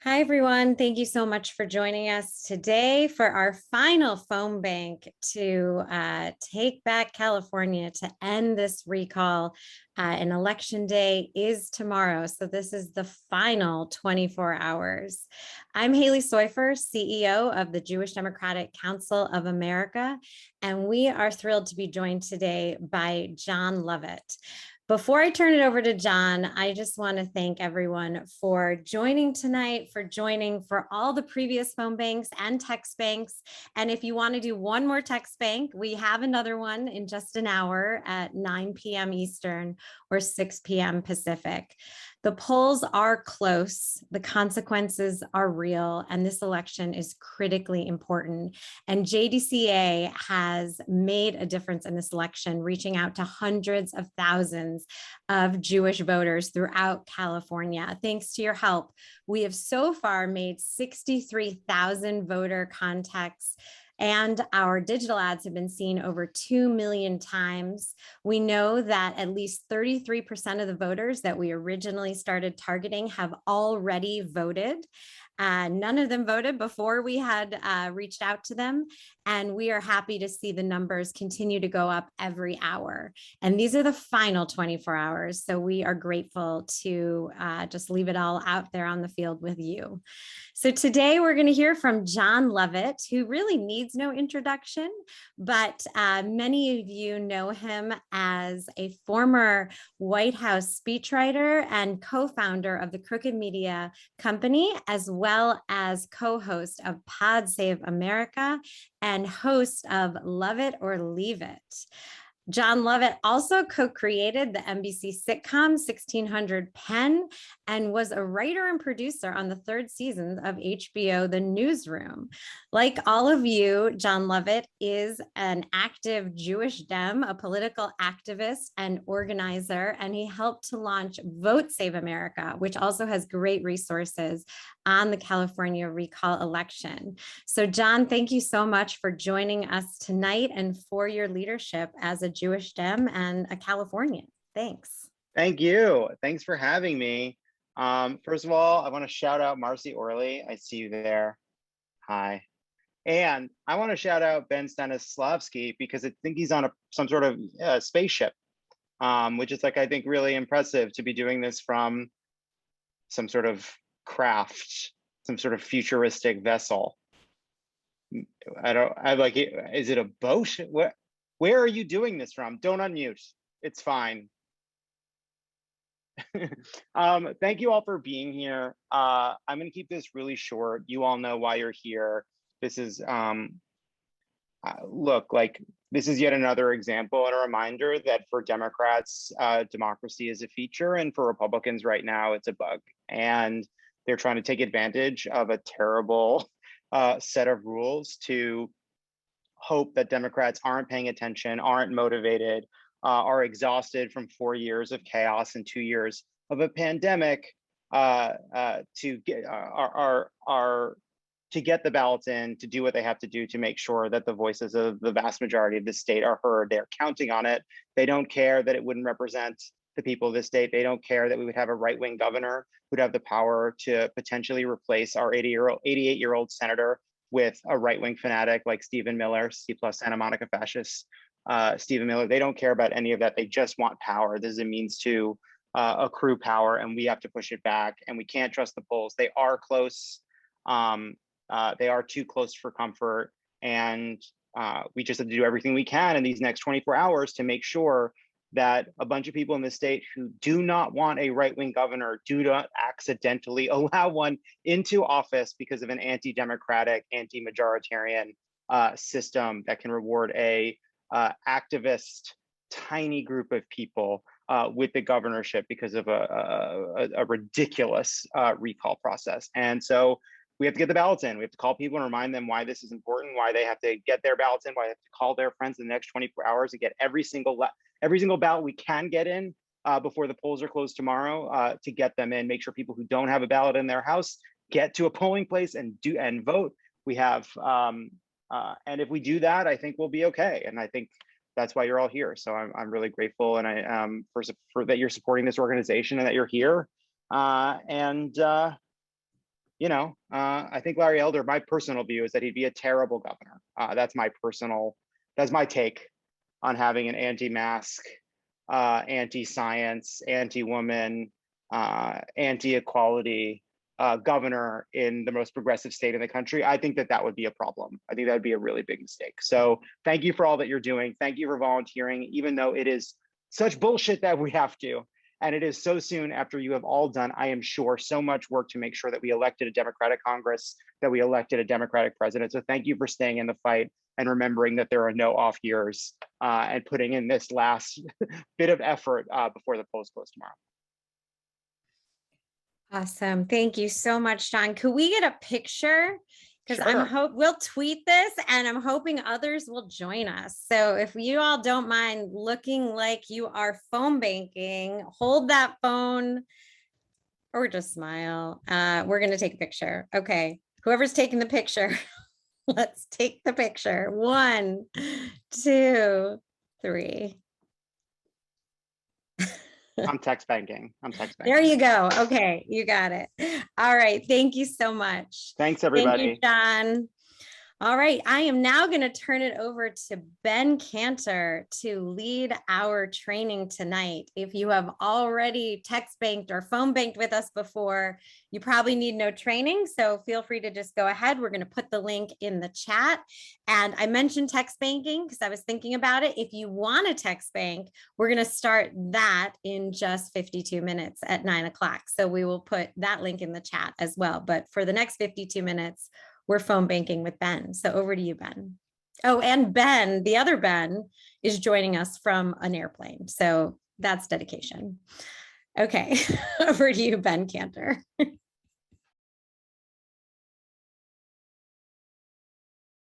Hi, everyone. Thank you so much for joining us today for our final phone bank to take back California to end this recall. And election day is tomorrow. So this is the final 24 hours. I'm Haley Soifer, CEO of the Jewish Democratic Council of America, and we are thrilled to be joined today by Jon Lovett. Before I turn it over to Jon, I just want to thank everyone for joining tonight, for all the previous phone banks and text banks. And if you want to do one more text bank, we have another one in just an hour at 9 p.m. Eastern or 6 p.m. Pacific. The polls are close, the consequences are real, and this election is critically important. And JDCA has made a difference in this election, reaching out to hundreds of thousands of Jewish voters throughout California. Thanks to your help, we have so far made 63,000 voter contacts, and our digital ads have been seen over 2 million times. We know that at least 33% of the voters that we originally started targeting have already voted. None of them voted before we had reached out to them. And we are happy to see the numbers continue to go up every hour. And these are the final 24 hours. So we are grateful to just leave it all out there on the field with you. So today we're going to hear from Jon Lovett, who really needs no introduction, but many of you know him as a former White House speechwriter and co-founder of the Crooked Media Company, as well as co-host of Pod Save America and host of Love It or Leave It. Jon Lovett also co-created the NBC sitcom 1600 Penn and was a writer and producer on the third season of HBO The Newsroom. Like all of you, Jon Lovett is an active Jewish Dem, a political activist and organizer, and he helped to launch Vote Save America, which also has great resources on the California recall election. So Jon, thank you so much for joining us tonight and for your leadership as a Jewish Dem and a Californian. Thanks. Thank you. Thanks for having me. First of all, I want to shout out Marcy Orley. I see you there. Hi. And I want to shout out Ben Stanislavski because I think he's on some sort of spaceship, which is I think really impressive to be doing this from some sort of craft, some sort of futuristic vessel. Is it a boat? Where are you doing this from? Don't unmute. It's fine. Thank you all for being here. I'm going to keep this really short. You all know why you're here. This is, this is yet another example and a reminder that for Democrats, democracy is a feature, and for Republicans right now, it's a bug. And they're trying to take advantage of a terrible set of rules to hope that Democrats aren't paying attention, aren't motivated, are exhausted from 4 years of chaos and 2 years of a pandemic to get the ballots in, to do what they have to do to make sure that the voices of the vast majority of the state are heard. They're counting on it. They don't care that it wouldn't represent the people of the state. They don't care that we would have a right-wing governor who'd have the power to potentially replace our 88-year-old senator with a right-wing fanatic like Stephen Miller, C+ Santa Monica fascist Stephen Miller. They don't care about any of that. They just want power. This is a means to accrue power, and we have to push it back. And we can't trust the polls. They are close. They are too close for comfort. And we just have to do everything we can in these next 24 hours to make sure that a bunch of people in the state who do not want a right-wing governor do not accidentally allow one into office because of an anti-democratic, anti-majoritarian system that can reward a activist, tiny group of people with the governorship because of a ridiculous recall process. And so we have to get the ballots in. We have to call people and remind them why this is important, why they have to get their ballots in, why they have to call their friends in the next 24 hours and get every single ballot we can get in before the polls are closed tomorrow to get them in. Make sure people who don't have a ballot in their house get to a polling place and vote. We have, and if we do that, I think we'll be okay. And I think that's why you're all here. So I'm really grateful, and I for that you're supporting this organization and that you're here. I think Larry Elder, my personal view is that he'd be a terrible governor. That's my take on having an anti-mask, anti-science, anti-woman, anti-equality governor in the most progressive state in the country. I think that would be a problem. I think that would be a really big mistake. So thank you for all that you're doing. Thank you for volunteering, even though it is such bullshit that we have to. And it is so soon after you have all done, I am sure, so much work to make sure that we elected a Democratic Congress, that we elected a Democratic president. So thank you for staying in the fight and remembering that there are no off years and putting in this last bit of effort before the polls close tomorrow. Awesome. Thank you so much, Jon. Could we get a picture? Because Sure. we'll tweet this and I'm hoping others will join us. So if you all don't mind looking like you are phone banking, hold that phone or just smile. We're going to take a picture. Okay. Whoever's taking the picture, let's take the picture. 1, 2, 3. I'm text banking. There you go. Okay, you got it. All right. Thank you so much. Thanks, everybody. Thank you, Jon. All right, I am now going to turn it over to Ben Cantor to lead our training tonight. If you have already text banked or phone banked with us before, you probably need no training. So feel free to just go ahead. We're going to put the link in the chat. And I mentioned text banking because I was thinking about it. If you want to text bank, we're going to start that in just 52 minutes at 9 o'clock. So we will put that link in the chat as well. But for the next 52 minutes, we're phone banking with Ben. So over to you, Ben. Oh, and Ben, the other Ben, is joining us from an airplane. So that's dedication. Okay, over to you, Ben Cantor.